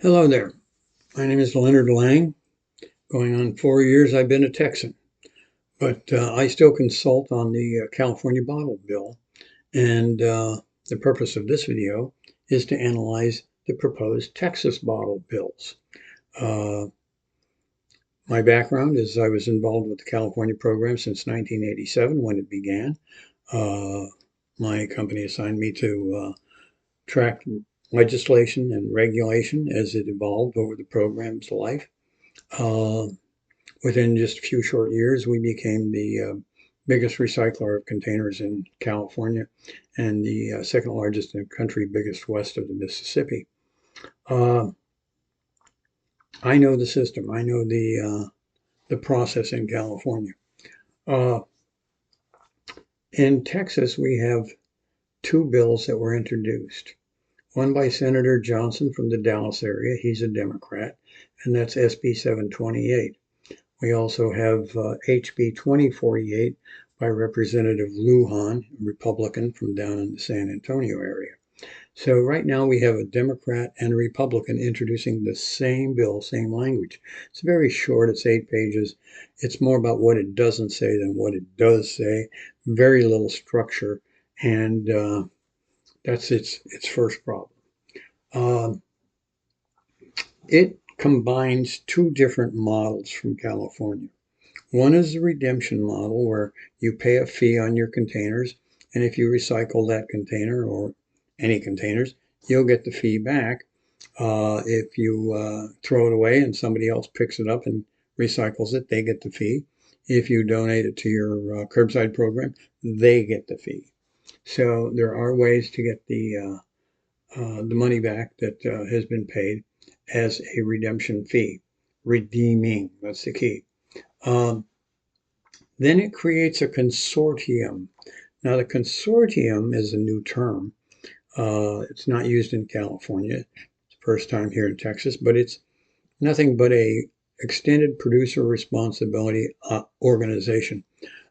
Hello there. My name is Leonard Lang. Going on 4 years, I've been a Texan, but I still consult on the California bottle bill. And the purpose of this video is to analyze the proposed Texas bottle bills. Uh, my background is I was involved with the California program since 1987 when it began. Uh, my company assigned me to track legislation and regulation as it evolved over the program's life. Uh, Within just a few short years, we became the biggest recycler of containers in California and the second largest in the country, biggest west of the Mississippi. Uh, I know the system. I know the process in California. Uh, in Texas, we have two bills that were introduced. One by Senator Johnson from the Dallas area. He's a Democrat, and that's SB 728. We also have HB 2048 by Representative Lujan, Republican from down in the San Antonio area. So right now we have a Democrat and a Republican introducing the same bill, same language. It's very short, it's 8 pages. It's more about what it doesn't say than what it does say. Very little structure, and that's its first problem. It combines two different models from California. One is the redemption model where you pay a fee on your containers, and if you recycle that container or any containers, you'll get the fee back. If you throw it away and somebody else picks it up and recycles it, they get the fee. If you donate it to your curbside program, they get the fee. So there are ways to get the money back that has been paid as a redemption fee. Redeeming, that's the key. Then it creates a consortium. Now, the consortium is a new term. It's not used in California. It's the first time here in Texas, but it's nothing but a extended producer responsibility organization,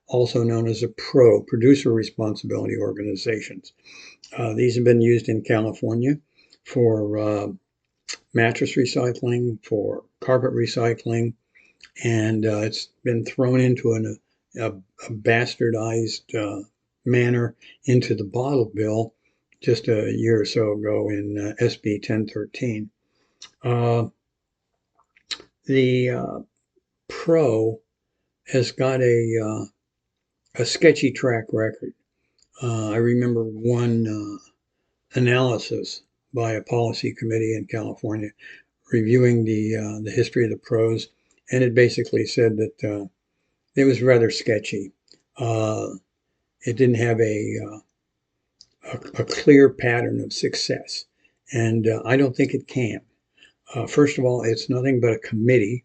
also known as a PRO, producer responsibility organizations. These have been used in California for mattress recycling, for carpet recycling, and it's been thrown into a bastardized manner into the bottle bill just a year or so ago in SB 1013. The PRO has got a sketchy track record. I remember one analysis by a policy committee in California reviewing the history of the PROs, and it basically said that it was rather sketchy. It didn't have a clear pattern of success, and I don't think it can. First of all, it's nothing but a committee.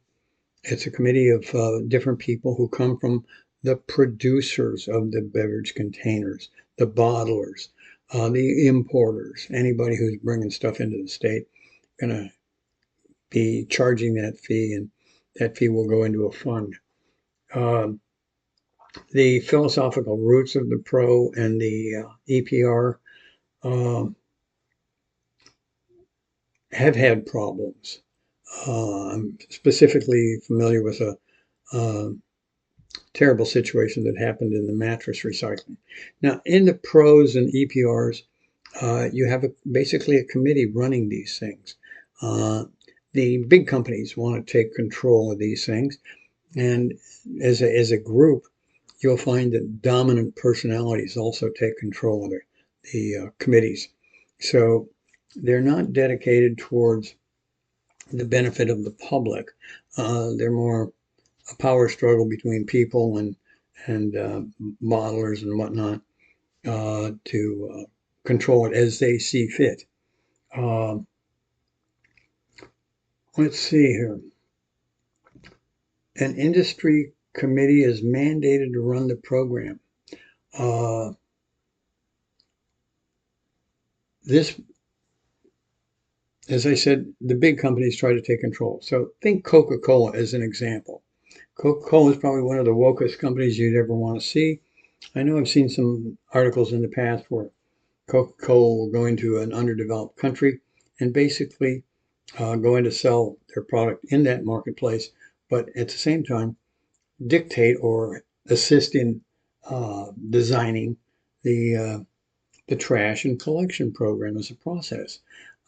It's a committee of different people who come from the producers of the beverage containers, the bottlers, the importers, anybody who's bringing stuff into the state, going to be charging that fee, and that fee will go into a fund. The philosophical roots of the PRO and the EPR have had problems. I'm specifically familiar with a terrible situation that happened in the mattress recycling. Now, in the PROs and EPRs, you have basically a committee running these things. The big companies want to take control of these things, and as a group, you'll find that dominant personalities also take control of the committees. So they're not dedicated towards the benefit of the public. They're more a power struggle between people and modelers and whatnot to control it as they see fit. Let's see here. An industry committee is mandated to run the program. This, as I said, the big companies try to take control. So think Coca-Cola as an example. Coca-Cola is probably one of the wokest companies you'd ever want to see. I know I've seen some articles in the past where Coca-Cola will go into an underdeveloped country and basically going to sell their product in that marketplace, but at the same time dictate or assist in designing the trash and collection program as a process.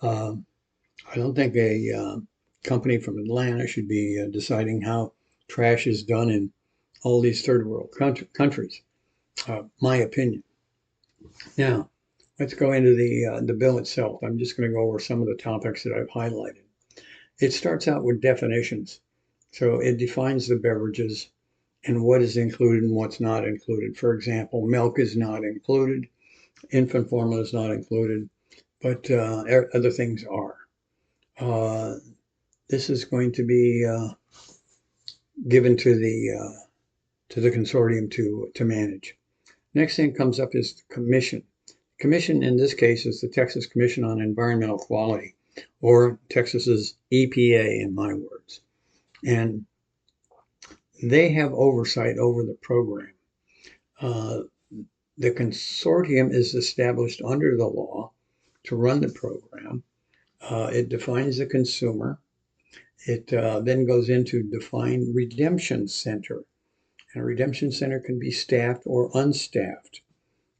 Um, I don't think a company from Atlanta should be deciding how trash is done in all these third world countries. My opinion. Now, let's go into the bill itself. I'm just going to go over some of the topics that I've highlighted. It starts out with definitions. So it defines the beverages and what is included and what's not included. For example, milk is not included, infant formula is not included, but other things are. Uh, this is going to be given to the consortium to manage. Next thing comes up is the commission. Commission in this case is the Texas Commission on Environmental Quality, or Texas's EPA in my words. And they have oversight over the program. The consortium is established under the law to run the program. It defines the consumer. It then goes into define redemption center. And a redemption center can be staffed or unstaffed.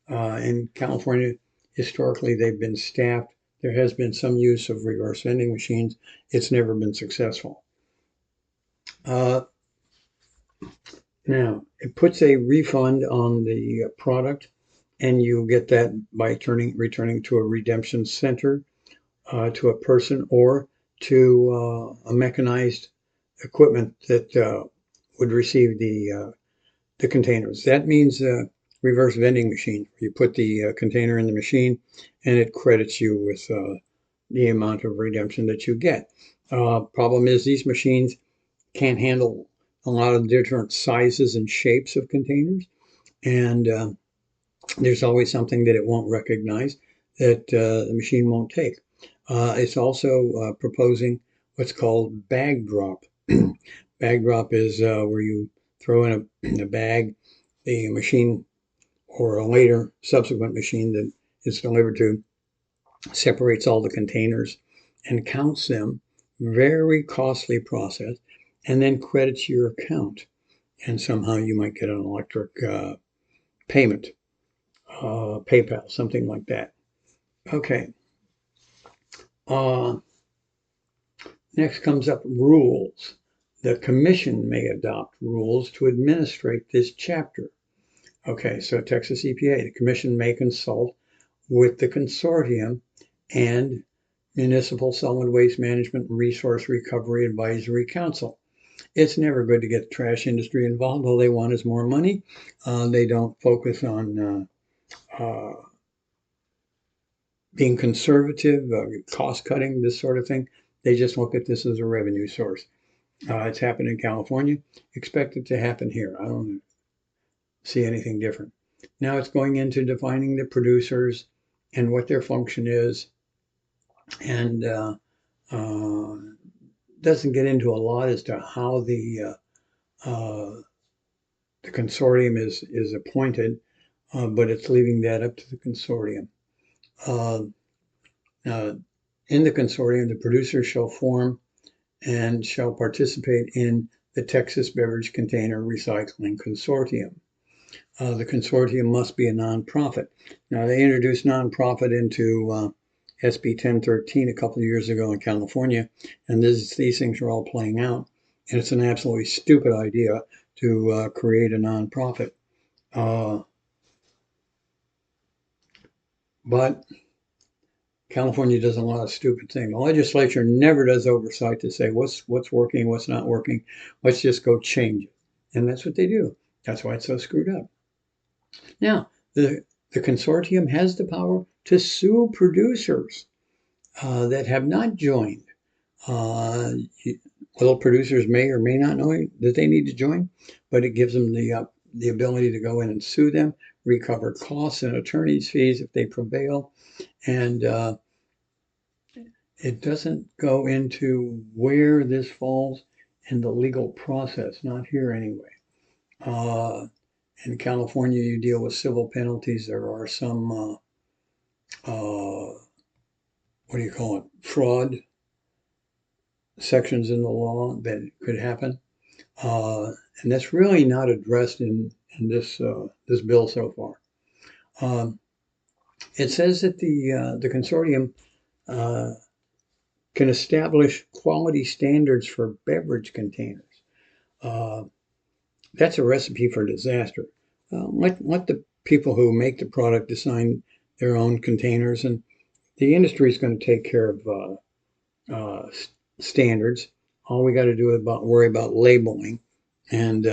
In California, historically, they've been staffed. There has been some use of reverse vending machines. It's never been successful. Now, it puts a refund on the product, and you get that by returning to a redemption center, to a person, or to a mechanized equipment that would receive the containers. That means reverse vending machine. You put the container in the machine, and it credits you with the amount of redemption that you get. Problem is these machines can't handle a lot of different sizes and shapes of containers, and there's always something that it won't recognize that the machine won't take. It's also proposing what's called bag drop. Bag drop is where you throw in a bag the machine or a later subsequent machine that it's delivered to separates all the containers and counts them. Very costly process, and then credits your account. And somehow you might get an electric payment, PayPal, something like that. Okay. Next comes up rules. The commission may adopt rules to administrate this chapter. Okay, so Texas EPA, the commission may consult with the consortium and Municipal Solid Waste Management and Resource Recovery Advisory Council. It's never good to get the trash industry involved. All they want is more money. They don't focus on being conservative, cost cutting, this sort of thing. They just look at this as a revenue source. It's happened in California. Expect it to happen here. I don't see anything different. Now it's going into defining the producers and what their function is, and doesn't get into a lot as to how the consortium is appointed, but it's leaving that up to the consortium. In the consortium, the producers shall form and shall participate in the Texas Beverage Container Recycling Consortium. The consortium must be a nonprofit. Now, they introduced nonprofit into SB 1013 a couple of years ago in California, and these things are all playing out. And it's an absolutely stupid idea to create a nonprofit. But California does a lot of stupid things. The legislature never does oversight to say what's working, what's not working. Let's just go change it. And that's what they do. That's why it's so screwed up. Now, the consortium has the power to sue producers that have not joined. Little producers may or may not know that they need to join, but it gives them the ability to go in and sue them, recover costs and attorney's fees if they prevail, and it doesn't go into where this falls in the legal process, not here anyway. In California, you deal with civil penalties. There are some, what do you call it, fraud sections in the law that could happen, and that's really not addressed in this bill so far. It says that the consortium can establish quality standards for beverage containers. That's a recipe for disaster. Let the people who make the product design their own containers, and the industry is going to take care of standards. All we got to do is worry about labeling, and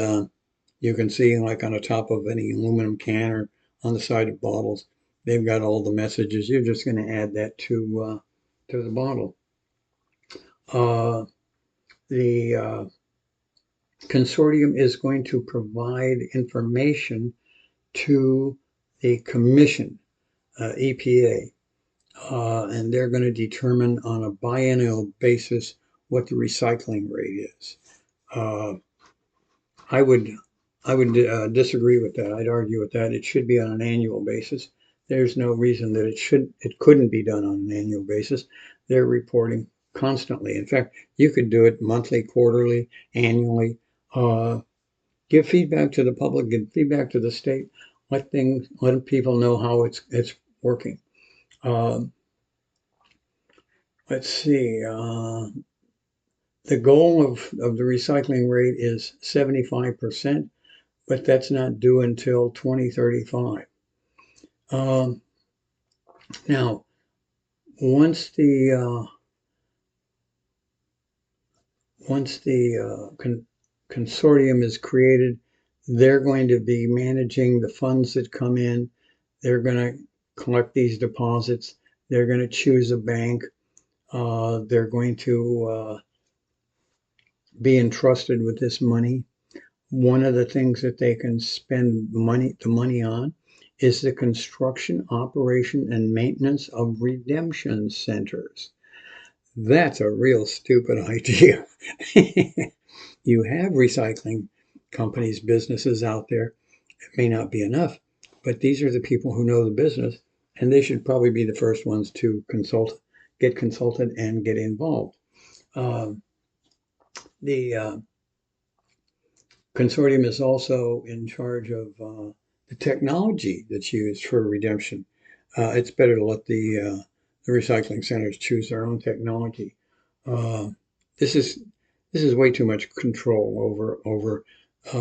you can see, like on the top of any aluminum can or on the side of bottles, they've got all the messages. You're just going to add that to the bottle. The consortium is going to provide information to the commission, EPA, and they're going to determine on a biennial basis what the recycling rate is. I would disagree with that. I'd argue with that. It should be on an annual basis. There's no reason that it couldn't be done on an annual basis. They're reporting constantly. In fact, you could do it monthly, quarterly, annually. Give feedback to the public, give feedback to the state. Let people know how it's working. Let's see. The goal of the recycling rate is 75%, but that's not due until 2035. Now, once the consortium is created, they're going to be managing the funds that come in. They're going to collect these deposits. They're going to choose a bank. They're going to be entrusted with this money. One of the things that they can spend the money on is the construction, operation, and maintenance of redemption centers. That's a real stupid idea. You have recycling companies, businesses out there. It may not be enough, but these are the people who know the business, and they should probably be the first ones to get consulted, and get involved. The consortium is also in charge of the technology that's used for redemption. It's better to let the recycling centers choose their own technology. This is way too much control over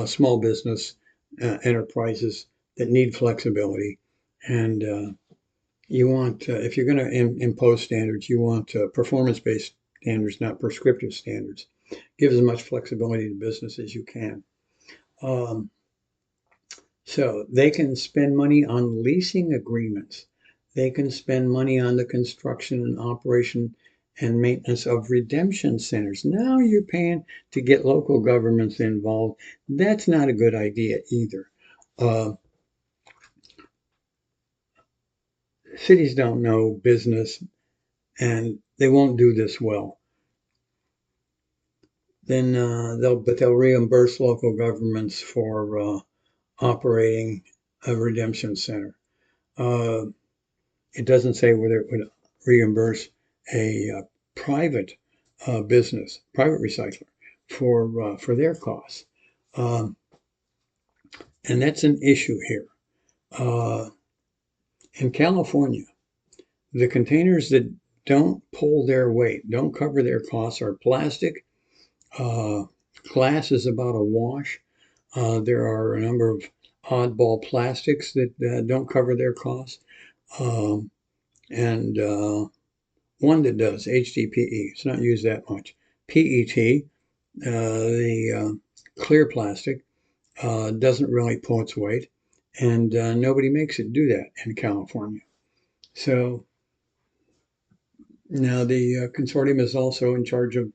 small business enterprises that need flexibility. And you want, if you're going to impose standards, you want performance-based standards, not prescriptive standards. Give as much flexibility to business as you can. So they can spend money on leasing agreements. They can spend money on the construction and operation and maintenance of redemption centers. Now you're paying to get local governments involved. That's not a good idea either. Cities don't know business, and they won't do this well. Then they'll reimburse local governments for operating a redemption center. It doesn't say whether it would reimburse a private business, private recycler, for their costs, and that's an issue here. In California, the containers that don't pull their weight, don't cover their costs, are plastic. Glass is about a wash. There are a number of oddball plastics that don't cover their costs. And one that does, HDPE. It's not used that much. PET, the clear plastic, doesn't really pull its weight, and nobody makes it do that in California. So now the consortium is also in charge of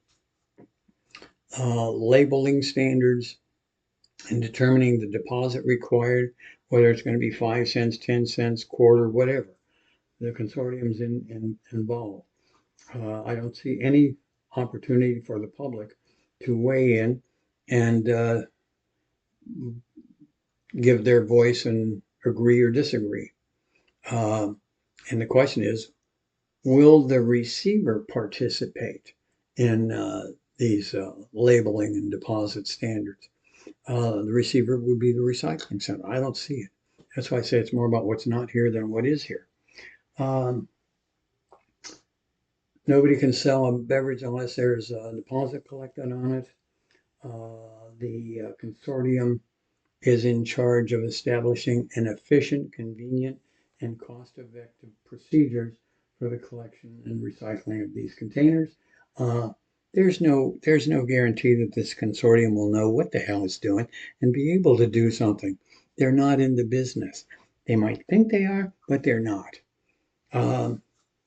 labeling standards and determining the deposit required, whether it's going to be 5 cents, 10 cents, quarter, whatever. The consortium's involved. I don't see any opportunity for the public to weigh in and give their voice and agree or disagree. And the question is, will the receiver participate in these labeling and deposit standards. The receiver would be the recycling center. I don't see it. That's why I say it's more about what's not here than what is here. Nobody can sell a beverage unless there's a deposit collected on it. The consortium is in charge of establishing an efficient, convenient, and cost-effective procedures for the collection and recycling of these containers. There's no guarantee that this consortium will know what the hell it's doing and be able to do something. They're not in the business. They might think they are, but they're not. And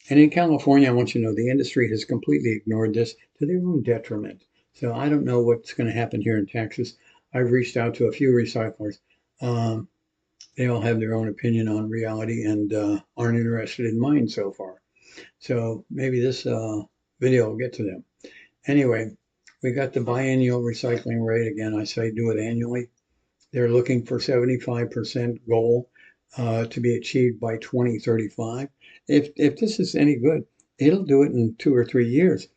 in California, I want you to know the industry has completely ignored this to their own detriment. So I don't know what's going to happen here in Texas. I've reached out to a few recyclers. They all have their own opinion on reality and aren't interested in mine so far. So maybe this video will get to them. Anyway, we got the biennial recycling rate. Again, I say do it annually. They're looking for 75% goal to be achieved by 2035. If this is any good, it'll do it in 2 or 3 years.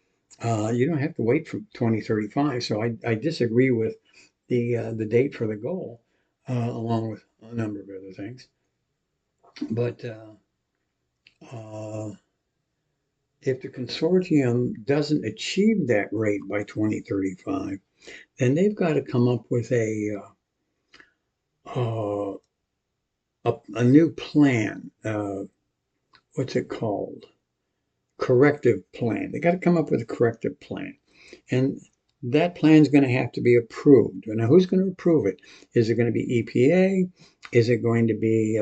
You don't have to wait for 2035. So I disagree with the date for the goal, along with a number of other things. But if the consortium doesn't achieve that rate by 2035, then they've got to come up with a new plan. What's it called? Corrective plan. They got to come up with a corrective plan. And that plan is going to have to be approved. Now, who's going to approve it? Is it going to be EPA? Is it going to be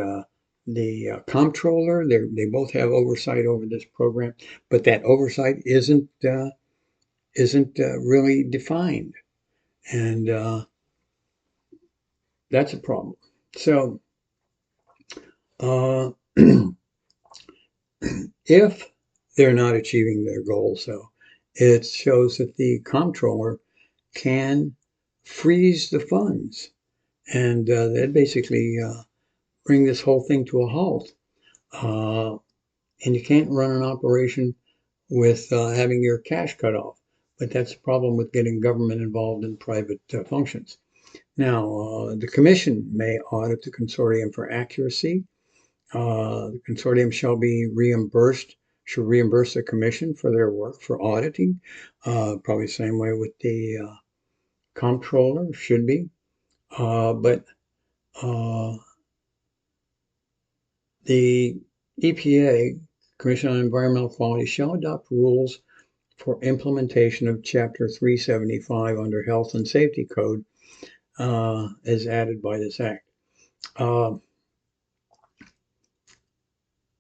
the comptroller? They both have oversight over this program, but that oversight isn't really defined, and that's a problem. So, if they're not achieving their goals, though, it shows that the comptroller can freeze the funds, and that basically bring this whole thing to a halt. And you can't run an operation with having your cash cut off, but that's the problem with getting government involved in private functions. Now, the commission may audit the consortium for accuracy. The consortium shall reimburse the commission for their work for auditing. Probably the same way with the comptroller, should be. But the EPA, Commission on Environmental Quality, shall adopt rules for implementation of Chapter 375 under Health and Safety Code, as added by this act.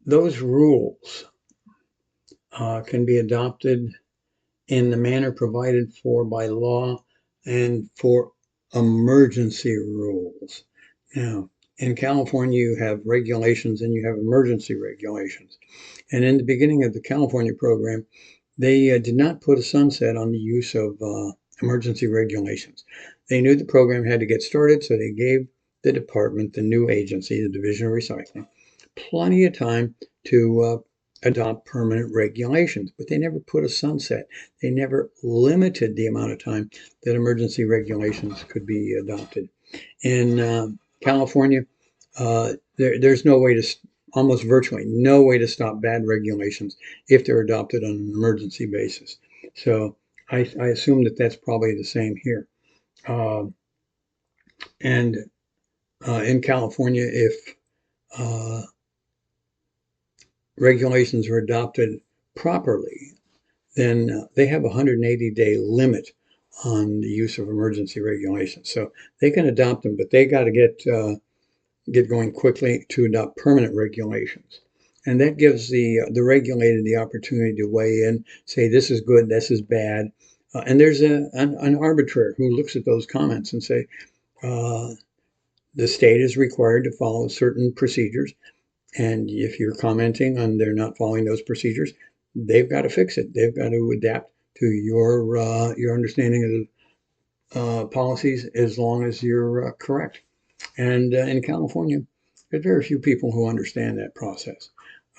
Those rules can be adopted in the manner provided for by law and for emergency rules. Now, in California, you have regulations and you have emergency regulations. And in the beginning of the California program, they did not put a sunset on the use of emergency regulations. They knew the program had to get started, so they gave the department, the new agency, the Division of Recycling, plenty of time to adopt permanent regulations, but they never put a sunset. They never limited the amount of time that emergency regulations could be adopted. In California, there's no way to, almost virtually no way to stop bad regulations if they're adopted on an emergency basis. So I assume that that's probably the same here. And in California, if regulations are adopted properly, then they have a 180-day limit on the use of emergency regulations. So they can adopt them, but they got to get going quickly to adopt permanent regulations. And that gives the regulator the opportunity to weigh in, say this is good, this is bad. And there's an arbitrator who looks at those comments and say, the state is required to follow certain procedures. And if you're commenting on they're not following those procedures, they've got to fix it. They've got to adapt to your understanding of the policies as long as you're correct. And in California, there's very few people who understand that process.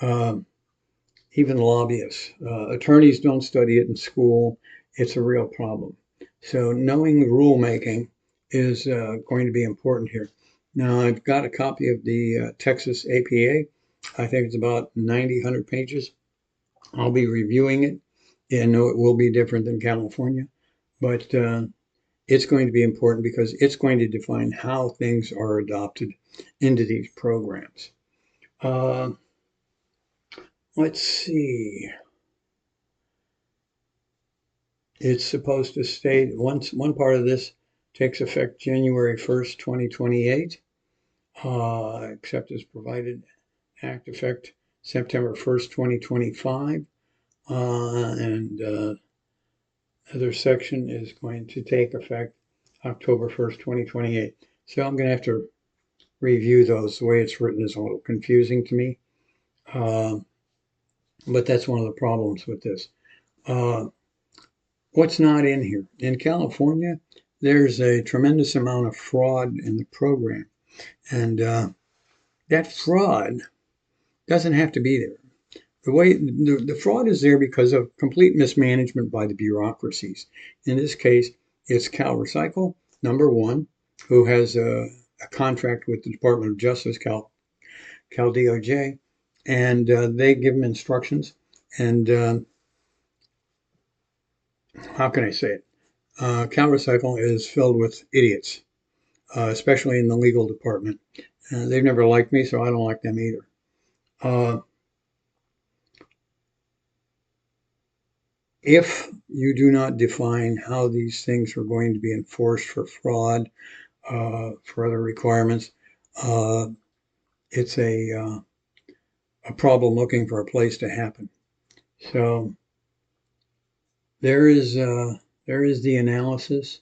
Even lobbyists. Attorneys don't study it in school, it's a real problem. So knowing rulemaking is going to be important here. Now, I've got a copy of the Texas APA. I think it's about 90, 100 pages. I'll be reviewing it. I know it will be different than California, but it's going to be important because it's going to define how things are adopted into these programs. Uh, let's see. It's supposed to state one part of this takes effect January 1st, 2028, except as provided act effect September 1st, 2025, and other section is going to take effect October 1st, 2028. So I'm going to have to review those. The way it's written is a little confusing to me, but that's one of the problems with this. What's not in here? In California, there's a tremendous amount of fraud in the program, and that fraud doesn't have to be there. The fraud is there because of complete mismanagement by the bureaucracies. In this case, it's CalRecycle, number one, who has a contract with the Department of Justice, Cal DOJ, and they give them instructions. And how can I say it? CalRecycle is filled with idiots, especially in the legal department. They've never liked me, so I don't like them either. If you do not define how these things are going to be enforced for fraud, for other requirements, it's a problem looking for a place to happen. So there is the analysis.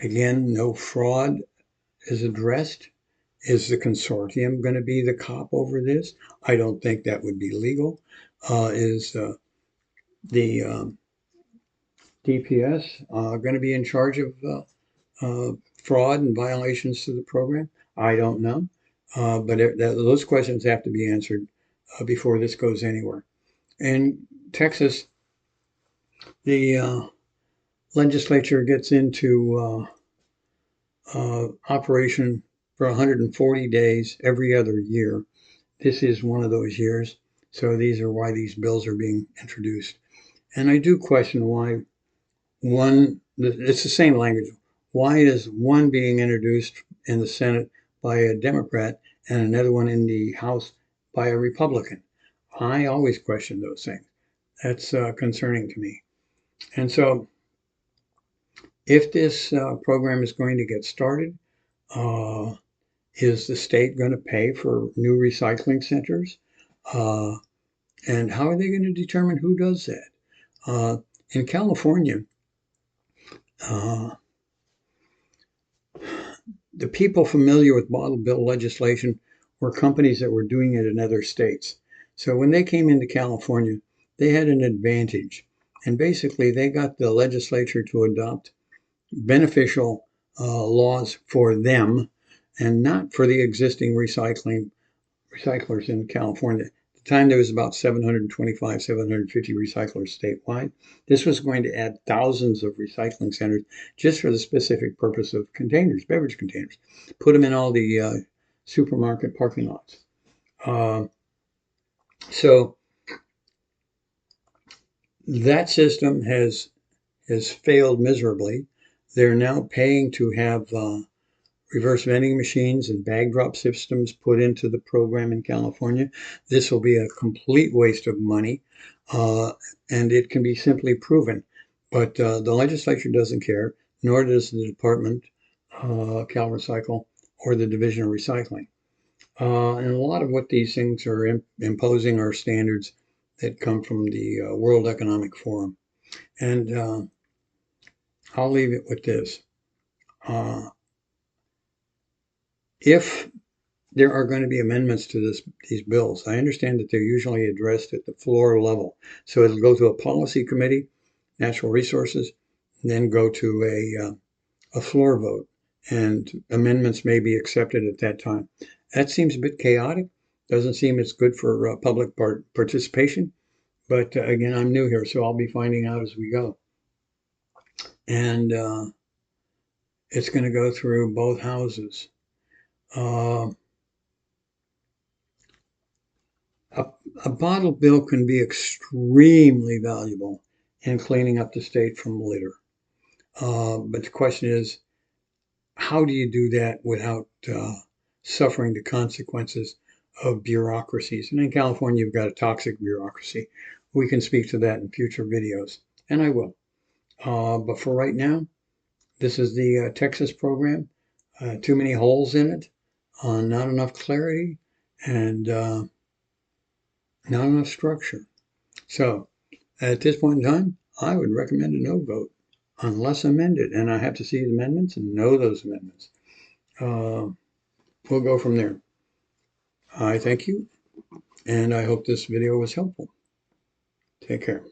Again, no fraud is addressed. Is the consortium going to be the cop over this? I don't think that would be legal. Is the DPS going to be in charge of fraud and violations to the program? I don't know. But those questions have to be answered before this goes anywhere. In Texas, the legislature gets into operation for 140 days every other year. This is one of those years. So these are why these bills are being introduced. And I do question why it's the same language. Why is one being introduced in the Senate by a Democrat and another one in the House by a Republican? I always question those things. That's concerning to me. And so if this program is going to get started, is the state going to pay for new recycling centers? And how are they going to determine who does that? In California, the people familiar with bottle bill legislation were companies that were doing it in other states. So when they came into California, they had an advantage. And basically, they got the legislature to adopt beneficial laws for them and not for the existing recyclers in California. At the time, there was about 725, 750 recyclers statewide. This was going to add thousands of recycling centers just for the specific purpose of containers, beverage containers. Put them in all the supermarket parking lots. So that system has failed miserably. They're now paying to have reverse vending machines and bag drop systems put into the program in California. This will be a complete waste of money, and it can be simply proven. But the legislature doesn't care, nor does the department, CalRecycle, or the Division of Recycling. And a lot of what these things are imposing are standards that come from the World Economic Forum. And I'll leave it with this. If there are going to be amendments to these bills, I understand that they're usually addressed at the floor level. So it'll go to a policy committee, natural resources, and then go to a floor vote. And amendments may be accepted at that time. That seems a bit chaotic. Doesn't seem it's good for public participation. But again, I'm new here, so I'll be finding out as we go. And it's going to go through both houses. Uh, a, a bottle bill can be extremely valuable in cleaning up the state from litter. But the question is, how do you do that without suffering the consequences of bureaucracies? And in California, you've got a toxic bureaucracy. We can speak to that in future videos, and I will. But for right now, this is the Texas program. Too many holes in it, not enough clarity, and not enough structure. So at this point in time, I would recommend a no vote unless amended. And I have to see the amendments and know those amendments. We'll go from there. I thank you, and I hope this video was helpful. Take care.